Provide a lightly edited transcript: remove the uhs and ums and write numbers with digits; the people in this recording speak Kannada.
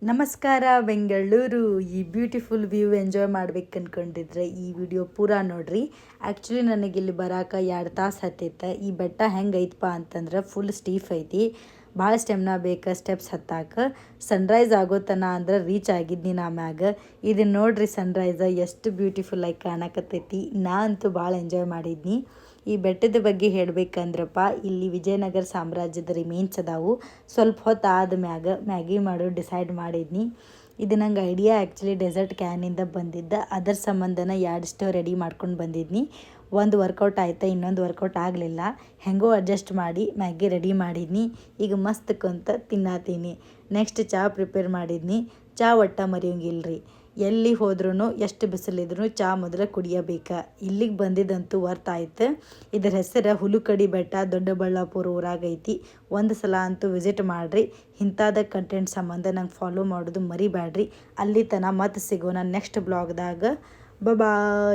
ನಮಸ್ಕಾರ ಬೆಂಗಳೂರು. ಈ ಬ್ಯೂಟಿಫುಲ್ ವ್ಯೂ ಎಂಜಾಯ್ ಮಾಡ್ಬೇಕು ಅನ್ಕೊಂಡಿದ್ರೆ ಈ ವಿಡಿಯೋ ಪೂರಾ ನೋಡ್ರಿ. ಆ್ಯಕ್ಚುಲಿ ನನಗೆ ಇಲ್ಲಿ ಬರಾಕ 2 ತಾಸು ಹತ್ತೈತೆ. ಈ ಬೆಟ್ಟ ಹೆಂಗೆ ಐತಪ್ಪ ಅಂತಂದ್ರೆ ಫುಲ್ ಸ್ಟೀಫ್ ಐತಿ, ಭಾಳ ಸ್ಟೆಮ್ನಾ ಬೇಕು ಸ್ಟೆಪ್ಸ್ ಹತ್ತಾಕ. ಸನ್ರೈಸ್ ಆಗೋತನ ಅಂದ್ರೆ ರೀಚ್ ಆಗಿದ್ನಿ ನಾ ಮ್ಯಾಗ. ಇದನ್ನು ನೋಡ್ರಿ, ಸನ್ರೈಸ್ ಎಷ್ಟು ಬ್ಯೂಟಿಫುಲ್ ಆಗಿ ಕಾಣಕತ್ತೈತಿ. ನಾ ಅಂತೂ ಭಾಳ ಎಂಜಾಯ್ ಮಾಡಿದ್ನಿ. ಈ ಬೆಟ್ಟದ ಬಗ್ಗೆ ಹೇಳಬೇಕಂದ್ರಪ್ಪ, ಇಲ್ಲಿ ವಿಜಯನಗರ ಸಾಮ್ರಾಜ್ಯದ ರಿಮೇನ್ಸ್ ಅದಾವು. ಸ್ವಲ್ಪ ಹೊತ್ತು ಆದ ಮ್ಯಾಗಿ ಮಾಡೋದು ಡಿಸೈಡ್ ಮಾಡಿದ್ನಿ. ಇದು ನಂಗೆ ಐಡಿಯಾ ಆ್ಯಕ್ಚುಲಿ ಡೆಸರ್ಟ್ ಕ್ಯಾನಿಂದ ಬಂದಿದ್ದ. ಅದರ ಸಂಬಂಧನ 2 ಸ್ಟವ್ ರೆಡಿ ಮಾಡ್ಕೊಂಡು ಬಂದಿದ್ನಿ. ಒಂದು ವರ್ಕೌಟ್ ಆಯ್ತಾ, ಇನ್ನೊಂದು ವರ್ಕೌಟ್ ಆಗಲಿಲ್ಲ. ಹೆಂಗೋ ಅಡ್ಜಸ್ಟ್ ಮಾಡಿ ಮ್ಯಾಗಿ ರೆಡಿ ಮಾಡಿದ್ನಿ. ಈಗ ಮಸ್ತ್ ಕುಂತ ತಿನ್ನತೀನಿ. ನೆಕ್ಸ್ಟ್ ಚಹಾ ಪ್ರಿಪೇರ್ ಮಾಡಿದ್ನಿ. ಚಹಾ ಒಟ್ಟ ಮರೆಯೋಂಗಿಲ್ರಿ. ಎಲ್ಲಿ ಹೋದ್ರೂ ಎಷ್ಟು ಬಿಸಿಲಿದ್ರು ಚಹಾ ಮೊದಲು ಕುಡಿಯಬೇಕು. ಇಲ್ಲಿಗೆ ಬಂದಿದ್ದಂತೂ ವರ್ತ್ ಆಯ್ತು. ಇದರ ಹೆಸರು ಹುಲುಕಡಿ ಬೆಟ್ಟ, ದೊಡ್ಡಬಳ್ಳಾಪುರ ಊರಾಗೈತಿ. ಒಂದು ಸಲ ಅಂತೂ ವಿಸಿಟ್ ಮಾಡಿರಿ. ಇಂಥದ ಕಂಟೆಂಟ್ ಸಂಬಂಧ ನಂಗೆ ಫಾಲೋ ಮಾಡೋದು ಮರಿಬೇಡ್ರಿ. ಅಲ್ಲಿ ತನಕ ಮತ್ತೆ ಸಿಗೋಣ ನೆಕ್ಸ್ಟ್ ಬ್ಲಾಗ್ದಾಗ. ಬಾಯ್.